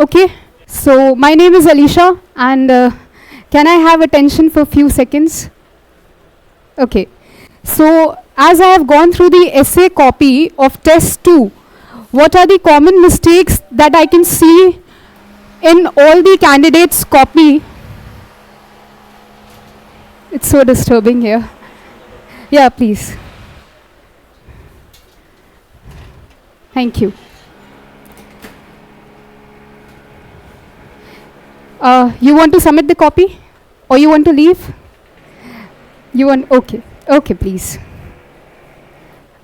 Okay, so my name is Alicia, and can I have attention for a few seconds? Okay, so as I have gone through the essay copy of test 2, what are the common mistakes that I can see in all the candidates' copy? It's so disturbing here. Yeah, please. Thank you. You want to submit the copy? Or you want to leave? You want, okay, please.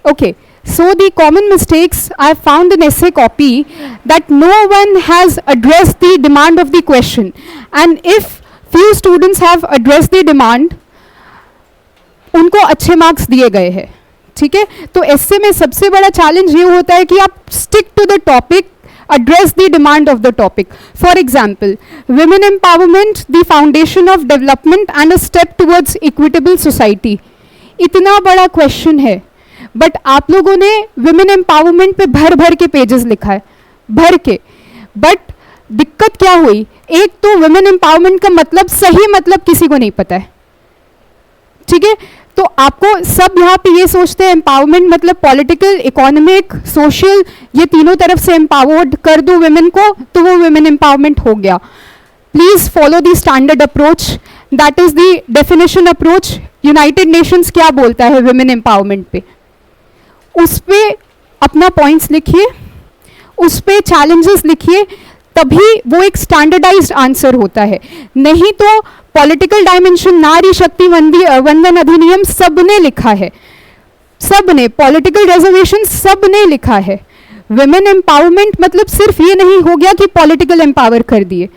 Okay, so the common mistakes I have found in essay copy that no one has addressed the demand of the question. And if few students have addressed the demand, उनको अच्छे marks दिए गए हैं, ठीक है? तो essay में सबसे बड़ा चैलेंज ये होता है कि आप stick to the topic, address the demand of the topic. For example, women empowerment, the foundation of development and a step towards equitable society. इतना बड़ा क्वेश्चन है, बट आप लोगों ने women empowerment पे भर भर के पेजेस लिखा है, भर के. बट दिक्कत क्या हुई? एक तो women empowerment का मतलब, सही मतलब किसी को नहीं पता है, ठीक है? तो आपको सब यहाँ पे ये सोचते हैं एम्पावरमेंट मतलब पॉलिटिकल, इकोनॉमिक, सोशल, ये तीनों तरफ से एम्पावर्ड कर दो वुमेन को तो वो वुमेन एम्पावरमेंट हो गया. Please follow the standard approach, that is the definition approach. United Nations क्या बोलता है वुमेन एम्पावरमेंट पे, उस पे अपना पॉइंट्स लिखिए, उस पे चैलेंजेस लिखिए, तभी वो एक स्टैंडर्डाइज्ड आंसर होता है. नहीं तो पॉलिटिकल डायमेंशन, नारी शक्ति वंदन अधिनियम सबने लिखा है, सबने, पॉलिटिकल रिजर्वेशन सबने लिखा है. वुमेन एम्पावरमेंट मतलब सिर्फ ये नहीं हो गया कि पॉलिटिकल एम्पावर कर दिए.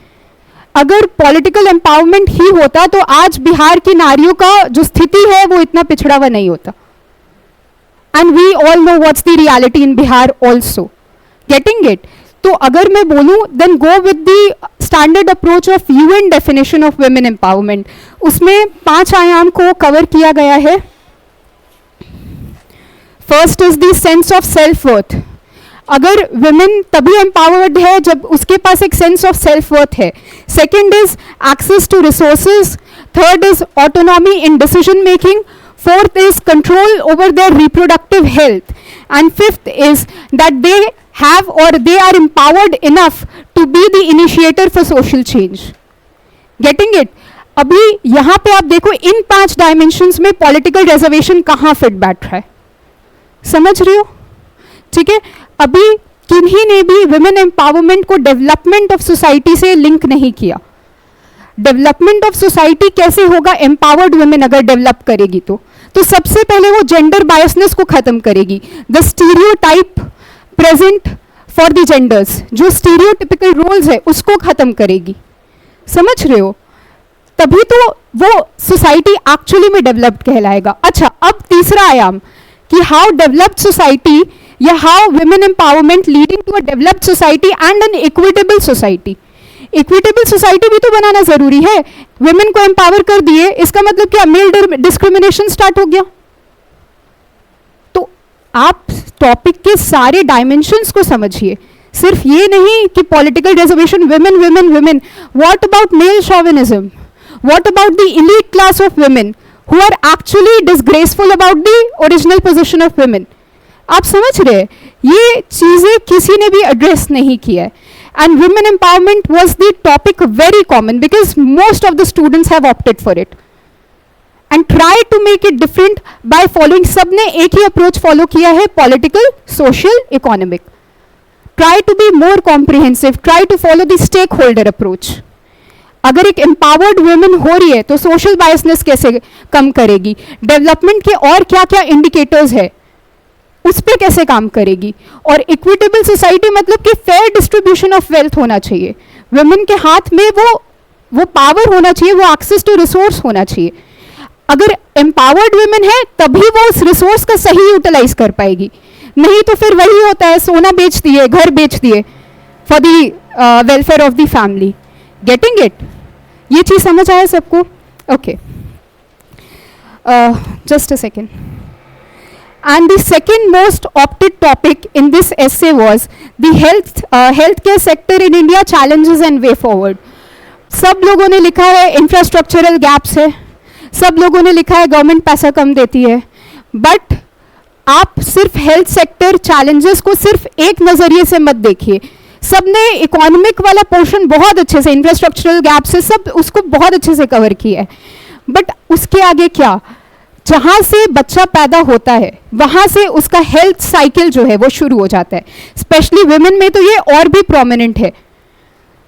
अगर पॉलिटिकल एम्पावरमेंट ही होता तो आज बिहार की नारियों का जो स्थिति है वो इतना पिछड़ा हुआ नहीं होता. And we all know what's the reality in Bihar also. Getting it? तो अगर मैं बोलूं then go with the standard approach of UN definition of women empowerment. उसमें 5 आयाम को कवर किया गया है. First is the sense of self worth. अगर वुमेन तभी एम्पावर्ड है जब उसके पास एक सेंस ऑफ सेल्फ वर्थ है. Second is access to resources. Third is autonomy in decision making. Fourth is control over their reproductive health. And fifth is that they have or they are empowered enough to be the initiator for social change. Getting it? अभी यहाँ पे आप देखो इन 5 dimensions में political reservation कहाँ fit बैठ रहा है, समझ रहे हो? ठीक है, अभी किन्हीं ने भी वुमेन एम्पावरमेंट को डेवलपमेंट ऑफ सोसाइटी से लिंक नहीं किया. डेवलपमेंट ऑफ सोसाइटी कैसे होगा? एम्पावर्ड वुमेन अगर डेवलप करेगी तो सबसे पहले वो जेंडर बायसनेस को खत्म करेगी. The stereotype present for the genders, जो स्टीरियोटिपिकल रोल्स है उसको खत्म करेगी. समझ रहे हो? तभी तो वो सोसाइटी एक्चुअली में डेवलप्ड कहलाएगा. अच्छा, अब तीसरा आयाम कि हाउ डेवलप्ड सोसाइटी या how women empowerment leading to a developed society and an equitable society. Equitable society भी तो बनाना जरूरी है. वुमेन को एम्पावर कर दिए, इसका मतलब क्या मेल डिस्क्रिमिनेशन स्टार्ट हो गया? तो आप टॉपिक के सारे डायमेंशंस को समझिए, सिर्फ ये नहीं कि political reservation women women women. What about male chauvinism? What about the elite class of women who are actually disgraceful about the original position of women? आप समझ रहे हैं? ये चीजें किसी ने भी एड्रेस नहीं किया है. And women empowerment was the topic very common because most of the students have opted for it and try to make it different by following. सबने एक ही अप्रोच फॉलो किया है, political, social, economic. Try to be more comprehensive, try to follow the stakeholder approach. अगर एक empowered women हो रही है तो सोशल बायसनेस कैसे कम करेगी, डेवलपमेंट के और क्या क्या इंडिकेटर्स है उस पर कैसे काम करेगी, और इक्विटेबल सोसाइटी मतलब कि फेयर डिस्ट्रीब्यूशन ऑफ वेल्थ होना चाहिए. वुमेन के हाथ में वो पावर होना चाहिए, वो एक्सेस टू रिसोर्स होना चाहिए. अगर एम्पावर्ड वुमेन है तभी वो उस रिसोर्स का सही यूटिलाइज कर पाएगी. नहीं तो फिर वही होता है, सोना बेच दिए, घर बेच दिए for the welfare of the family. Getting it? ये चीज समझ आया सबको? Okay, just a second. And the second most opted topic in this essay was the healthcare sector in India, challenges and way forward. सब लोगों ने लिखा है इंफ्रास्ट्रक्चरल गैप्स है, सब लोगों ने लिखा है गवर्नमेंट पैसा कम देती है, बट आप सिर्फ हेल्थ सेक्टर चैलेंजेस को सिर्फ एक नज़रिए से मत देखिए. सबने इकोनॉमिक वाला पोर्शन बहुत अच्छे से, इंफ्रास्ट्रक्चरल गैप से सब उसको बहुत अच्छे से कवर किया है, बट उसके आगे क्या, जहाँ से बच्चा पैदा होता है वहाँ से उसका हेल्थ साइकिल जो है वो शुरू हो जाता है. स्पेशली वुमेन में तो ये और भी प्रोमिनेंट है.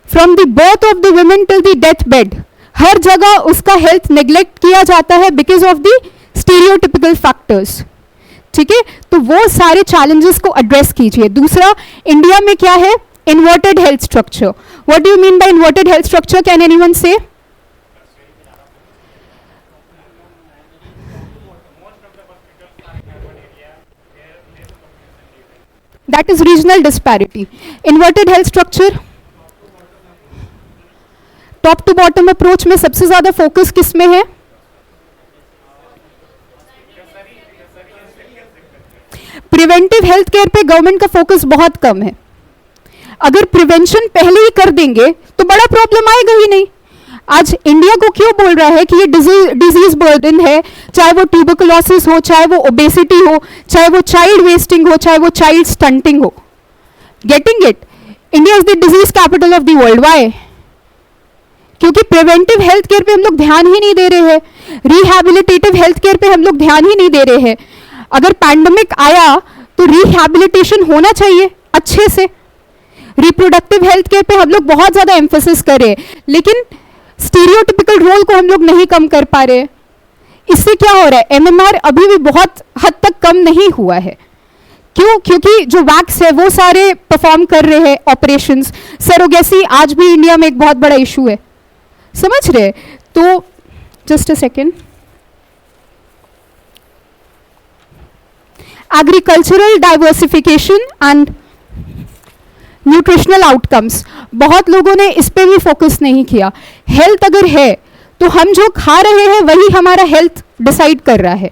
From the birth of the women till the death bed, हर जगह उसका हेल्थ नेग्लेक्ट किया जाता है because of the stereotypical factors. ठीक है, तो वो सारे चैलेंजेस को एड्रेस कीजिए. दूसरा, इंडिया में क्या है, inverted health structure. What do you mean by inverted health structure? Can anyone say? That is regional disparity. Inverted health structure. Top to bottom approach में सबसे ज्यादा फोकस किस में है? प्रिवेंटिव हेल्थ केयर पे गवर्नमेंट का फोकस बहुत कम है. अगर प्रिवेंशन पहले ही कर देंगे तो बड़ा प्रॉब्लम आएगा ही नहीं. आज इंडिया को क्यों बोल रहा है कि ये डिजीज बर्डन है, चाहे वो ट्यूबरकुलोसिस हो, चाहे वो ओबेसिटी हो, चाहे वो चाइल्ड वेस्टिंग हो, चाहे वो चाइल्ड स्टंटिंग हो. Getting it? India is the disease capital of the world. Why? क्योंकि प्रिवेंटिव हेल्थ केयर पे हम लोग ध्यान ही नहीं दे रहे हैं, रिहैबिलिटेटिव हेल्थ केयर पे हम लोग ध्यान ही नहीं दे रहे हैं. अगर पैंडेमिक आया तो रिहैबिलिटेशन होना चाहिए अच्छे से. रिप्रोडक्टिव हेल्थ केयर पे हम लोग बहुत ज्यादा एम्फेसिस कर रहे हैं, लेकिन स्टीरियोटिपिकल रोल को हम लोग नहीं कम कर पा रहे. इससे क्या हो रहा है, एमएमआर अभी भी बहुत हद तक कम नहीं हुआ है. क्यों? क्योंकि जो वैक्स है वो सारे परफॉर्म कर रहे हैं ऑपरेशंस. सरोगेसी आज भी इंडिया में एक बहुत बड़ा इशू है, समझ रहे? तो just a second. Agricultural diversification and nutritional outcomes, बहुत लोगों ने इस पे भी फोकस नहीं किया. हेल्थ अगर है तो हम जो खा रहे हैं वही हमारा हेल्थ डिसाइड कर रहा है.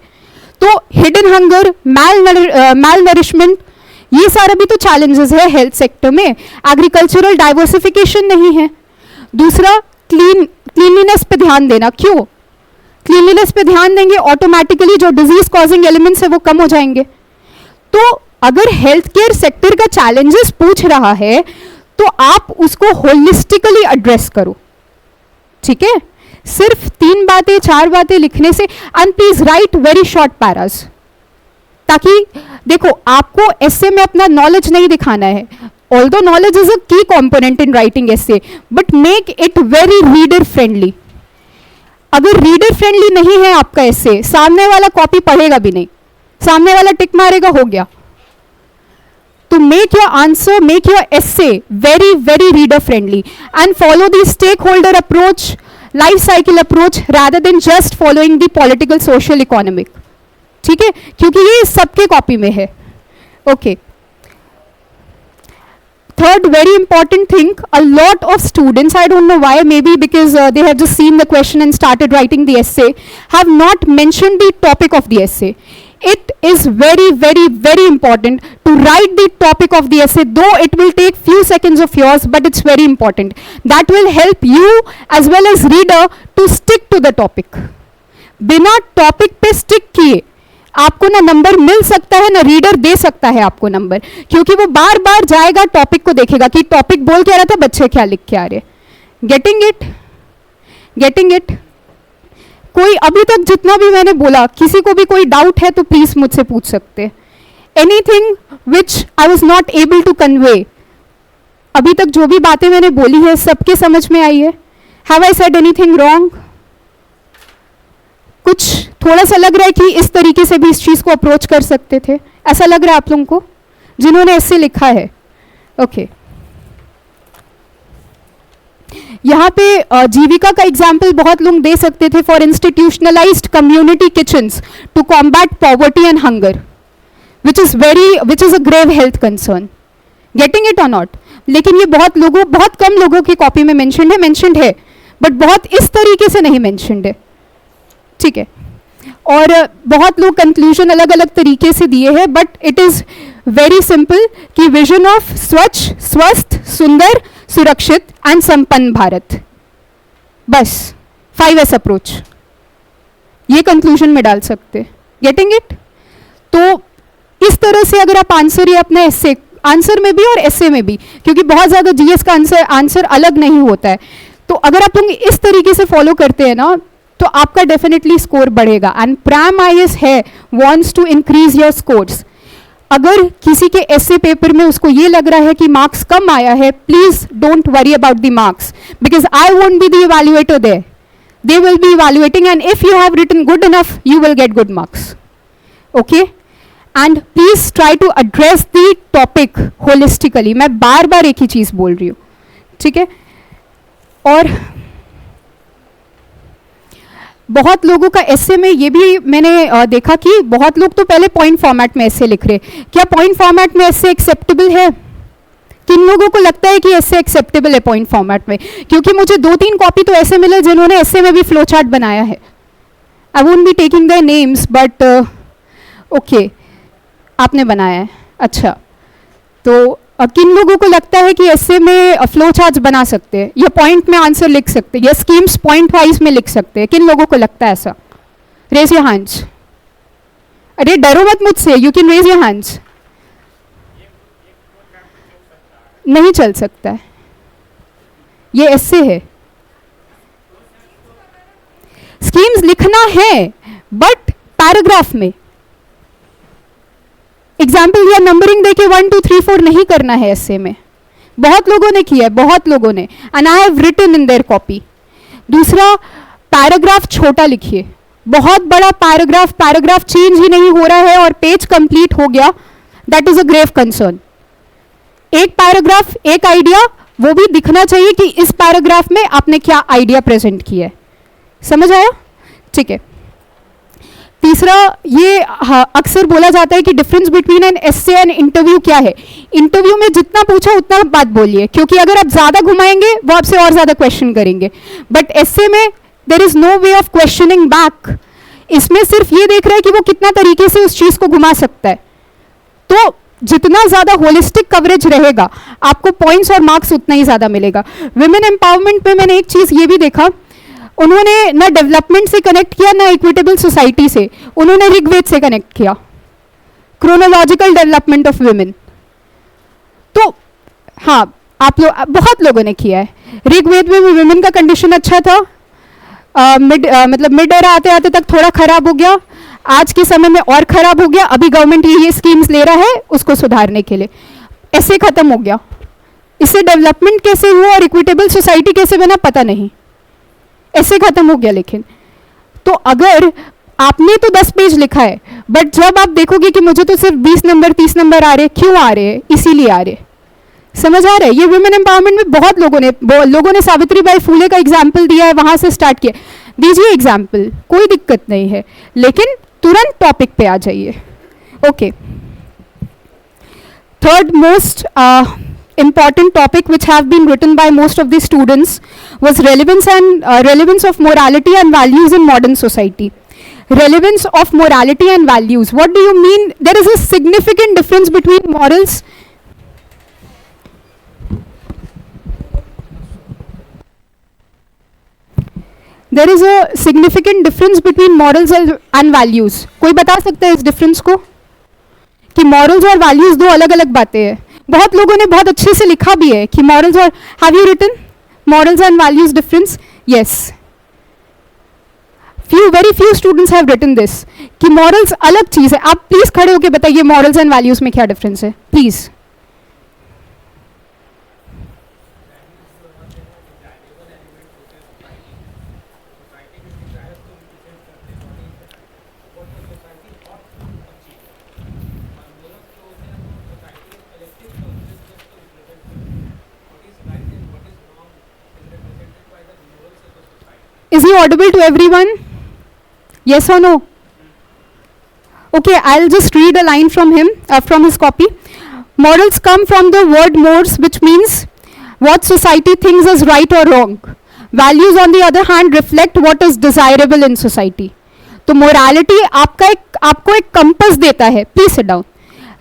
तो हिडन हंगर, मैल नरिशमेंट, ये सारा भी तो चैलेंजेस है हेल्थ सेक्टर में. एग्रीकल्चरल डाइवर्सिफिकेशन नहीं है. दूसरा, क्लीनलीनेस पे ध्यान देना. क्यों? क्लीनलीनेस पे ध्यान देंगे ऑटोमेटिकली जो डिजीज कॉजिंग एलिमेंट्स है वो कम हो जाएंगे. तो अगर हेल्थ केयर सेक्टर का चैलेंजेस पूछ रहा है तो आप उसको होलिस्टिकली एड्रेस करो. ठीक है, सिर्फ 3 बातें 4 बातें लिखने से, and please right very short Paris, ताकि देखो आपको एसे में अपना नॉलेज नहीं दिखाना है. ऑल्दो नॉलेज इज अ की component in writing essay, but make it very reader friendly. अगर रीडर फ्रेंडली नहीं है आपका एसे, सामने वाला कॉपी पढ़ेगा भी नहीं, सामने वाला टिक मारेगा, हो गया. तो make your answer, make your essay very, very reader friendly and follow the stakeholder approach, life cycle approach rather than just following the political, social, economic. ठीक है, क्योंकि ये सबके कॉपी में है. Okay. Third very important thing, a lot of students, I don't know why, maybe because they have just seen the question and started writing the essay, have not mentioned the topic of the essay. It is very, very, very important to write the topic of the essay, though it will take few seconds of yours, but it's very important. That will help you as well as reader to stick to the topic. बिना topic पे stick किए आपको ना number मिल सकता है, ना reader दे सकता है आपको नंबर, क्योंकि वो बार बार जाएगा, टॉपिक को देखेगा कि टॉपिक बोल क्या रहा था, बच्चे क्या लिख के आ रहे. Getting it? Getting it? कोई अभी तक जितना भी मैंने बोला, किसी को भी कोई डाउट है तो प्लीज मुझसे पूछ सकते. Anything which I was not able to convey, अभी तक जो भी बातें मैंने बोली है सबके समझ में आई है? Have I said anything wrong? कुछ थोड़ा सा लग रहा है कि इस तरीके से भी इस चीज को अप्रोच कर सकते थे, ऐसा लग रहा है आप लोगों को जिन्होंने ऐसे लिखा है? ओके. यहाँ पे जीविका का एग्जाम्पल बहुत लोग दे सकते थे for institutionalised community kitchens to combat poverty and hunger, which is a grave health concern. Getting it or not? लेकिन ये बहुत कम लोगों की कॉपी में मेंशन्ड है, बट बहुत इस तरीके से नहीं मेंशन्ड है. ठीक है. और बहुत लोग कंक्लूजन अलग अलग तरीके से दिए हैं, but it is very simple कि विजन ऑफ स्वच्छ, स्वस्थ, सुंदर, सुरक्षित एंड संपन्न भारत, बस 5S अप्रोच, ये कंक्लूजन में डाल सकते। Getting it? तो इस तरह से अगर आप आंसर, ये अपने एस्से, आंसर में भी और एस्से में भी, क्योंकि बहुत ज़्यादा जीएस का आंसर अलग नहीं होता है, तो अगर आप लोग इस तरीके से फॉलो करते हैं ना, तो आपका डेफिनेटली स्कोर बढ़ेगा। एंड प्राइम आईएएस है wants to increase your scores. अगर किसी के एस्से पेपर में उसको ये लग रहा है कि मार्क्स कम आया है, please don't worry about the marks, because I won't be the evaluator there, they will be evaluating, and if you have written good enough you will get good marks. Okay, and please try to address the topic holistically. मैं बार बार एक ही चीज बोल रही हूँ, ठीक है? और बहुत लोगों का एस्से में ये भी मैंने देखा कि बहुत लोग तो पहले पॉइंट फॉर्मेट में एस्से लिख रहे। क्या पॉइंट फॉर्मेट में एस्से एक्सेप्टेबल है? किन लोगों को लगता है कि ऐसे एक्सेप्टेबल है पॉइंट फॉर्मेट में? क्योंकि मुझे 2-3 कॉपी तो ऐसे मिले जिन्होंने ऐसे में भी फ्लो चार्ट बनाया है। आई won't be taking their names, but okay, आपने बनाया है, अच्छा। तो किन लोगों को लगता है कि ऐसे में फ्लो चार्ट बना सकते हैं, या पॉइंट में आंसर लिख सकते हैं, या स्कीम्स पॉइंट वाइज में लिख सकते हैं? किन लोगों को लगता है ऐसा? Raise your hands. अरे डरो मत मुझसे, you can raise your hands. नहीं चल सकता है, ये ऐसे है। स्कीम्स लिखना है बट पैराग्राफ में। एग्जाम्पल या नंबरिंग देके 1 2 3 4 नहीं करना है ऐसे में। बहुत लोगों ने किया है, बहुत लोगों ने, and I have written in their copy. दूसरा, पैराग्राफ छोटा लिखिए। बहुत बड़ा पैराग्राफ, पैराग्राफ चेंज ही नहीं हो रहा है और पेज कंप्लीट हो गया, that is a grave concern. एक पैराग्राफ, एक आइडिया, वो भी दिखना चाहिए कि इस पैराग्राफ में आपने क्या आइडिया प्रेजेंट किया है। समझ आया? ठीक है। तीसरा, ये अक्सर बोला जाता है कि difference between an essay and interview क्या है? इंटरव्यू में जितना पूछा उतना बात बोलिए, क्योंकि अगर आप ज्यादा घुमाएंगे वो आपसे और ज्यादा क्वेश्चन करेंगे, बट एस्से में there is no way of questioning back. इसमें सिर्फ ये देख रहा है कि वो कितना तरीके से उस चीज को घुमा सकता है। तो जितना ज्यादा होलिस्टिक कवरेज रहेगा, आपको पॉइंट्स और मार्क्स उतना ही ज्यादा मिलेगा। विमेन एम्पावरमेंट में मैंने एक चीज ये भी देखा, उन्होंने ना डेवलपमेंट से कनेक्ट किया ना इक्विटेबल सोसाइटी से, उन्होंने ऋग्वेद से कनेक्ट किया, क्रोनोलॉजिकल डेवलपमेंट ऑफ विमेन। तो हाँ, आप लोग, बहुत लोगों ने किया है। ऋग्वेद में भी विमेन का कंडीशन अच्छा था, मतलब मिड एरा आते आते तक थोड़ा खराब हो गया, आज के समय में और खराब हो गया। अभी गवर्नमेंट ये स्कीम्स ले रहा है उसको सुधारने के लिए, ऐसे खत्म हो गया। इससे डेवलपमेंट कैसे हुआ और इक्विटेबल सोसाइटी कैसे बना पता नहीं, ऐसे खत्म हो गया। लेकिन तो अगर आपने तो 10 पेज लिखा है, बट जब आप देखोगे कि मुझे तो सिर्फ 20 नंबर 30 नंबर आ रहे, क्यों आ रहे हैं? इसीलिए आ रहे। समझ आ रहा है? ये वुमेन एम्पावरमेंट में बहुत लोगों ने सावित्रीबाई फूले का एग्जाम्पल दिया है, वहां से स्टार्ट किया। दीजिए एग्जाम्पल, कोई दिक्कत नहीं है, लेकिन तुरंत टॉपिक पे आ जाइए। Okay, third most important topic which have been written by most of the students was relevance of morality and values in modern society. Relevance of morality and values, what do you mean? There is a significant difference between morals. There is a significant difference between morals and values. कोई बता सकता है इस difference को, कि morals और values दो अलग अलग बातें हैं? बहुत लोगों ने बहुत अच्छे से लिखा भी है कि मॉरल्स और, have you written morals and values difference? Yes, very few students have written this कि मॉरल्स अलग चीज है। आप प्लीज खड़े होकर बताइए मॉरल्स एंड वैल्यूज में क्या डिफरेंस है, please. Is he audible to everyone? Yes or no? Okay, I'll just read a line from him, from his copy. Morals come from the word mores, which means what society thinks is right or wrong. Values, on the other hand, reflect what is desirable in society. तो morality आपको एक compass देता है, please sit down,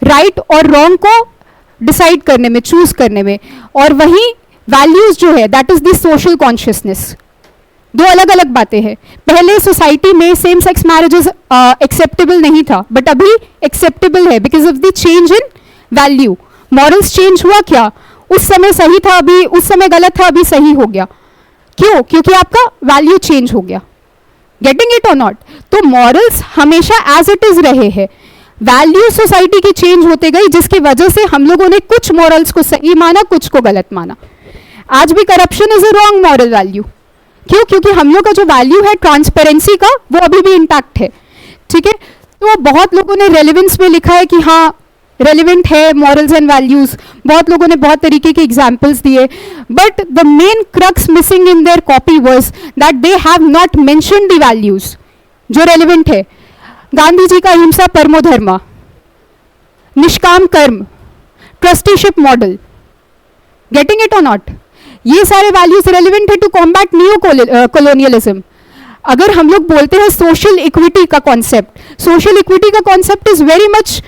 right और wrong को decide करने में, choose करने में, और वही वैल्यूज जो है that is the social consciousness. दो अलग अलग बातें हैं। पहले सोसाइटी में सेम सेक्स मैरिजेस एक्सेप्टेबल नहीं था, बट अभी एक्सेप्टेबल है because of the change in value. Morals change हुआ क्या? उस समय सही था, अभी उस समय गलत था, अभी सही हो गया। क्यों? क्योंकि आपका वैल्यू चेंज हो गया। Getting it or not? तो मॉरल्स हमेशा एज इट इज रहे हैं, वैल्यू सोसाइटी की चेंज होते गई, जिसकी वजह से हम लोगों ने कुछ मॉरल्स को सही माना, कुछ को गलत माना। आज भी corruption is a wrong moral value. क्यों? क्योंकि हम लोग का जो वैल्यू है ट्रांसपेरेंसी का, वो अभी भी इंटैक्ट है। ठीक है, तो बहुत लोगों ने रेलेवेंस में लिखा है कि हाँ रेलिवेंट है मॉरल्स एंड वैल्यूज, बहुत लोगों ने बहुत तरीके के एग्जाम्पल्स दिए, but the main crux missing in their copy was that they have not mentioned the values जो रेलिवेंट है। गांधी जी का अहिंसा परमो धर्मा, निष्काम कर्म, trusteeship model, getting it or not? ये सारे वैल्यूज रेलिवेंट है टू कॉम्बैट न्यू कॉलोनियलिज्म। अगर हम लोग बोलते हैं सोशल इक्विटी का कॉन्सेप्ट, सोशल इक्विटी का concept is very much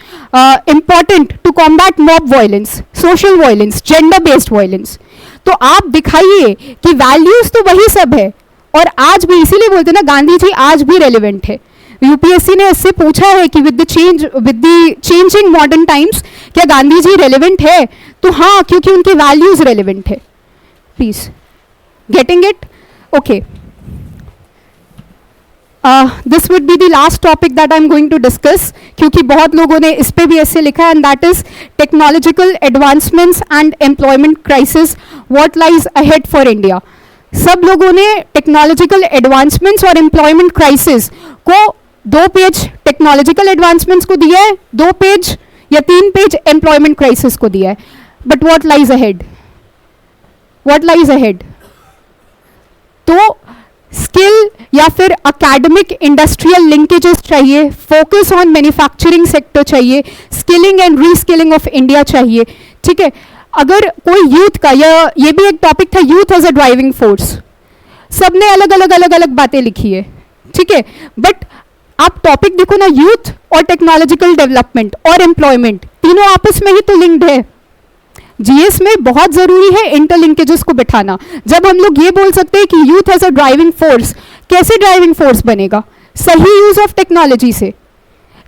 important to combat mob violence, social violence, gender based violence. तो आप दिखाइए कि वैल्यूज तो वही सब है, और आज भी, इसीलिए बोलते हैं ना गांधी जी आज भी रेलिवेंट है। यूपीएससी ने इससे पूछा है कि with the changing modern times क्या गांधी जी रेलिवेंट है? तो हाँ, क्योंकि उनकी वैल्यूज रेलिवेंट है। Please getting it? Okay, this would be the last topic that I am going to discuss, क्योंकि बहुत लोगों ने इस पे भी ऐसे लिखा है, and that is technological advancements and employment crisis, what lies ahead for India. सब लोगों ने टेक्नोलॉजिकल एडवांसमेंट्स और एम्प्लॉयमेंट क्राइसिस को 2 पेज टेक्नोलॉजिकल एडवांसमेंट्स को दिया है, 2 पेज या 3 पेज एम्प्लॉयमेंट क्राइसिस को दिया है, but what lies ahead? What lies ahead? तो स्किल या फिर अकेडमिक इंडस्ट्रियल लिंकेजेस चाहिए, फोकस ऑन मैन्युफैक्चरिंग सेक्टर चाहिए, skilling and reskilling of India चाहिए। ठीक है, अगर कोई यूथ का, या ये भी एक टॉपिक था, youth as a driving force, सबने अलग अलग बातें लिखी है। ठीक है, बट आप टॉपिक देखो ना, यूथ और टेक्नोलॉजिकल डेवलपमेंट और एम्प्लॉयमेंट, तीनों आपस में ही तो लिंक्ड है। जीएस में बहुत जरूरी है इंटरलिंकेजेस को बिठाना। जब हम लोग ये बोल सकते हैं कि youth as a driving force, कैसे ड्राइविंग फोर्स बनेगा? सही यूज ऑफ टेक्नोलॉजी से,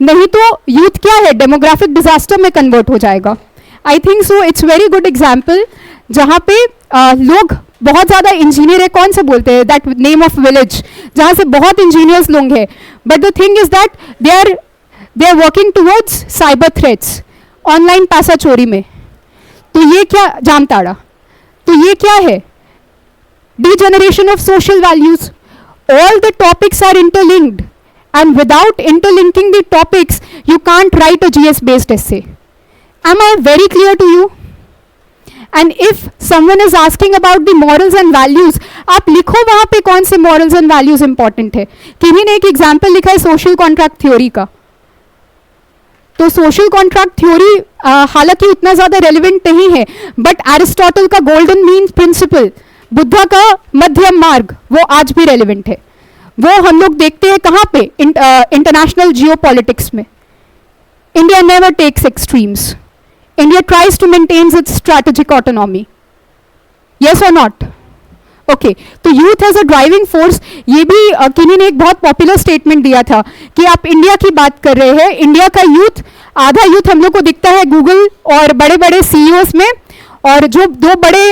नहीं तो यूथ क्या है, डेमोग्राफिक डिजास्टर में कन्वर्ट हो जाएगा। आई think so it's very good example, जहाँ पे लोग बहुत ज़्यादा इंजीनियर है, कौन से बोलते हैं दैट नेम ऑफ विलेज, जहाँ से बहुत इंजीनियर्स लोग हैं, but the thing is that they are working towards cyber threats, online पैसा चोरी में। तो ये क्या जामताड़ा? तो ये क्या है? Degeneration of social values. All the topics are interlinked, and without interlinking the topics you can't write a GS based essay. Am I very clear to you? And if someone is asking about the morals and values, आप लिखो वहाँ पे कौन से morals and values important है। किन्हीं ने एक एग्जाम्पल लिखा है सोशल कॉन्ट्रैक्ट थ्योरी का। तो सोशल कॉन्ट्रैक्ट थ्योरी हालांकि उतना ज़्यादा रेलिवेंट नहीं है, बट एरिस्टोटल का गोल्डन मीन प्रिंसिपल, बुद्धा का मध्यम मार्ग, वो आज भी रेलिवेंट है। वो हम लोग देखते हैं कहाँ पे? इंटरनेशनल जियोपॉलिटिक्स में। India never takes extremes. India tries to maintain its strategic autonomy. Yes or not? Okay. तो youth as a driving force, ये भी किन्हीं ने एक बहुत पॉपुलर स्टेटमेंट दिया था कि आप इंडिया की बात कर रहे हैं, इंडिया का यूथ, आधा यूथ हम लोग को दिखता है गूगल और बड़े बड़े सीईओस में, और जो 2 बड़े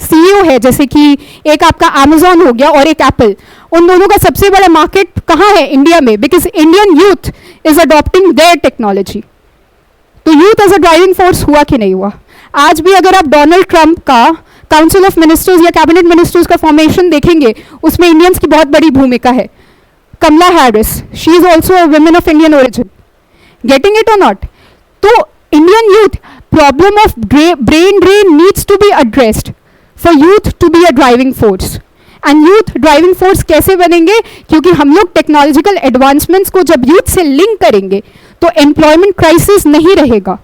सीईओ है, जैसे कि एक आपका अमेजॉन हो गया और एक एप्पल, उन दोनों का सबसे बड़ा मार्केट कहाँ है? इंडिया में, because Indian youth is adopting their technology. तो youth as a driving force हुआ कि नहीं हुआ? आज भी अगर आप डोनाल्ड ट्रंप का काउंसिल ऑफ मिनिस्टर्स या कैबिनेट मिनिस्टर्स का फॉर्मेशन देखेंगे, उसमें इंडियंस की बहुत बड़ी भूमिका है। Kamala Harris, she is also a women of Indian origin. Getting it or not? तो Indian youth, problem of brain drain needs to be addressed for youth to be a driving force. And youth driving force कैसे बनेंगे? क्योंकि हम लोग technological advancements को जब youth से link करेंगे तो एम्प्लॉयमेंट क्राइसिस नहीं रहेगा।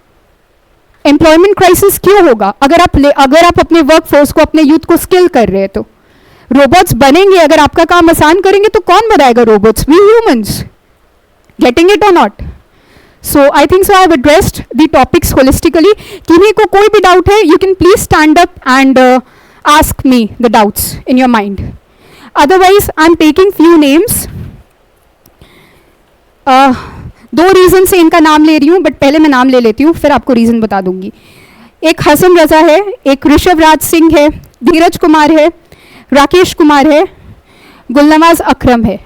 एम्प्लॉयमेंट क्राइसिस क्यों होगा? अगर आप अपने वर्क फोर्स को, अपने यूथ को स्किल कर रहे हैं, तो रोबोट्स बनेंगे। अगर आपका काम आसान करेंगे तो कौन बनाएगा robots? We humans. Getting it or not? So I think so I have addressed the topics holistically. किन्हीं को कोई भी doubt है, you can please stand up and ask me the doubts in your mind. Otherwise, I'm taking few names. दो reason से इनका नाम ले रही हूँ, बट पहले मैं नाम ले लेती हूँ, फिर आपको रीज़न बता दूंगी. एक हसन रज़ा है, एक ऋषभ राज सिंह है, धीरज कुमार है, राकेश कुमार है, गुलनवाज अकरम है.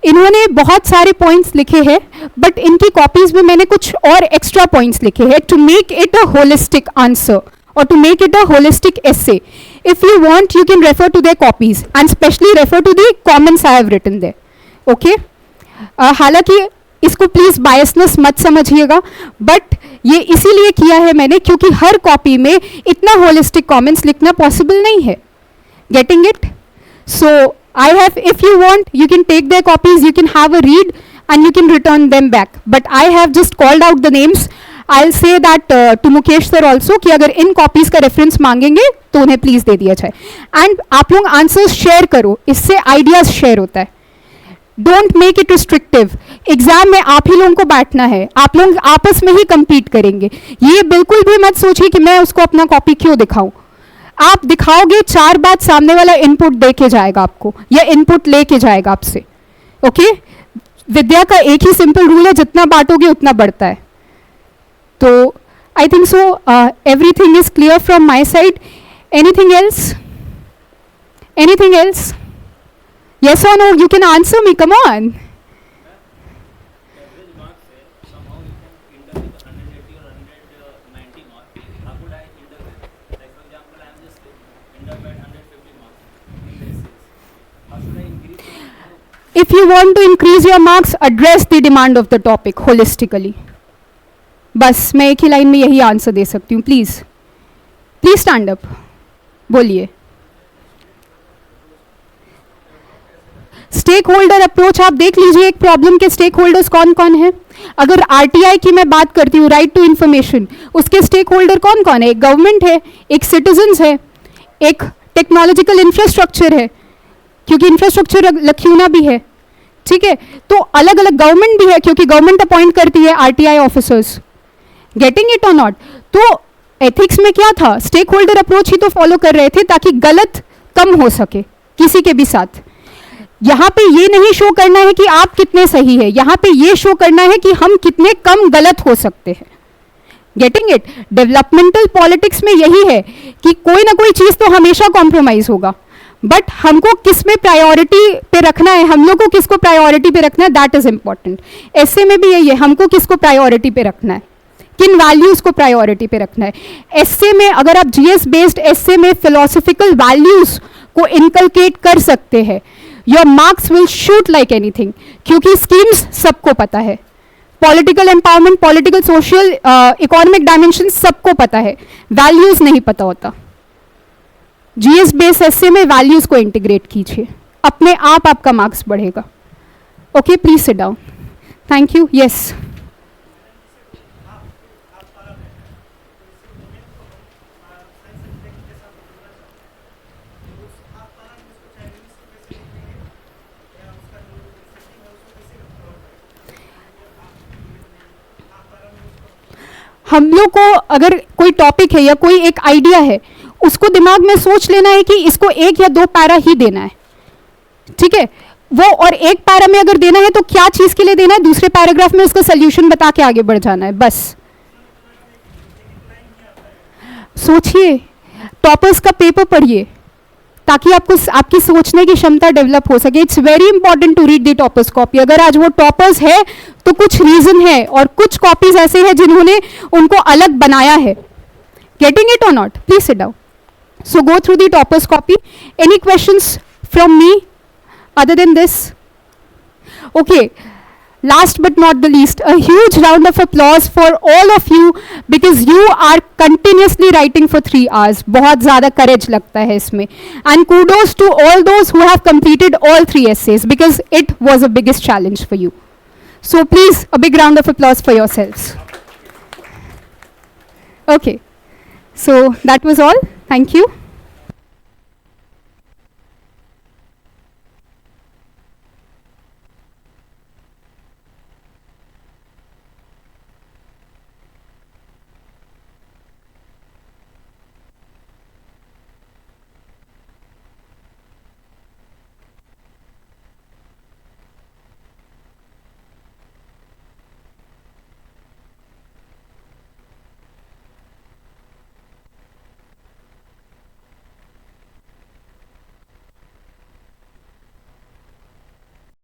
इन्होंने बहुत सारे पॉइंट्स लिखे हैं, बट इनकी कॉपीज़ में मैंने कुछ और एक्स्ट्रा पॉइंट्स लिखे हैं to make it a holistic answer or to make it a holistic essay. If you want, you can refer to their copies and specially refer to the comments I have written there. Okay? हालांकि इसको please biasness मत समझिएगा, but ये इसीलिए किया है मैंने क्योंकि हर कॉपी में इतना होलिस्टिक कमेंट्स लिखना पॉसिबल नहीं है. Getting it? So I have, if you want, you can take their copies, you can have a read and you can return them back. But I have just called out the names. I'll say that to Mukesh sir also कि अगर इन copies का reference मांगेंगे तो उन्हें please दे दिया जाए. And आप लोग answers share करो, इससे ideas share होता है. Don't make it restrictive. Exam में आप ही लोगों को बैठना है, आप लोग आपस में ही compete करेंगे. ये बिल्कुल भी मत सोचिए कि मैं उसको अपना कॉपी क्यों दिखाऊं. आप दिखाओगे, 4 बात सामने वाला इनपुट दे के जाएगा आपको या इनपुट लेके जाएगा आपसे. ओके? विद्या का एक ही सिंपल रूल है, जितना बांटोगे उतना बढ़ता है. तो I think so everything is clear from my side. Anything else? Anything else? Yes or no? You can answer me, come on. If you want to increase your marks, address the demand of the topic holistically. बस मैं एक ही line में यही answer दे सकती हूँ. Please please stand up, बोलिए. Stake holder approach आप देख लीजिए, एक प्रॉब्लम के स्टेक होल्डर्स कौन कौन है. अगर आरटीआई की मैं बात करती हूँ, राइट टू इन्फॉर्मेशन, उसके स्टेक होल्डर कौन कौन है. एक गवर्नमेंट है, एक सिटीजन्स है, एक टेक्नोलॉजिकल इंफ्रास्ट्रक्चर है, क्योंकि इंफ्रास्ट्रक्चर लखीना भी है. ठीक है? तो अलग अलग गवर्नमेंट भी है, क्योंकि गवर्नमेंट अपॉइंट करती है RTI officers. Getting it or not? तो एथिक्स में क्या था, स्टेक होल्डर अप्रोच ही तो फॉलो कर रहे थे ताकि गलत कम हो सके किसी के भी साथ. यहाँ पे ये नहीं शो करना है कि आप कितने सही है, यहाँ पे ये शो करना है कि हम कितने कम गलत हो सकते हैं. Getting it? डेवलपमेंटल पॉलिटिक्स में यही है कि कोई ना कोई चीज़ तो हमेशा कॉम्प्रोमाइज़ होगा, बट हमको किस में प्रायोरिटी पे रखना है, हम लोग को किसको प्रायोरिटी पे रखना है, दैट इज इंपॉर्टेंट. ऐसे में भी यही है, हमको किसको प्रायोरिटी पे रखना है, किन वैल्यूज को प्रायोरिटी पे रखना है. एस्से में अगर आप जीएस बेस्ड एस्से में फिलोसफिकल वैल्यूज को इनकलकेट कर सकते हैं, your marks will shoot like anything, क्योंकि स्कीम्स सबको पता है, political empowerment, political social economic dimension सबको पता है, वैल्यूज नहीं पता होता. जीएस बेस एस्से में वैल्यूज को इंटीग्रेट कीजिए, अपने आप आपका मार्क्स बढ़ेगा. Okay, please sit down. Thank you. Yes, हम लोग को अगर कोई टॉपिक है या कोई एक आइडिया है, उसको दिमाग में सोच लेना है कि इसको 1 या 2 पैरा ही देना है. ठीक है? वो और 1 पैरा में अगर देना है तो क्या चीज़ के लिए देना है, दूसरे पैराग्राफ में उसका सोल्यूशन बता के आगे बढ़ जाना है. बस सोचिए, टॉपर्स का पेपर पढ़िए ताकि आपको आपकी सोचने की क्षमता डेवलप हो सके. It's very important to read the toppers copy. अगर आज वो टॉपर्स है तो कुछ रीजन है, और कुछ कॉपीज ऐसे हैं जिन्होंने उनको अलग बनाया है. Getting it or not? Please sit down. So go through the toppers copy. Any questions from me other than this? Okay, last but not the least, a huge round of applause for all of you because you are continuously writing for 3 hours. बहुत ज़्यादा courage लगता है इसमें. And kudos to all those who have completed all 3 essays because it was a biggest challenge for you. So please, a big round of applause for yourselves. Okay, so that was all. Thank you.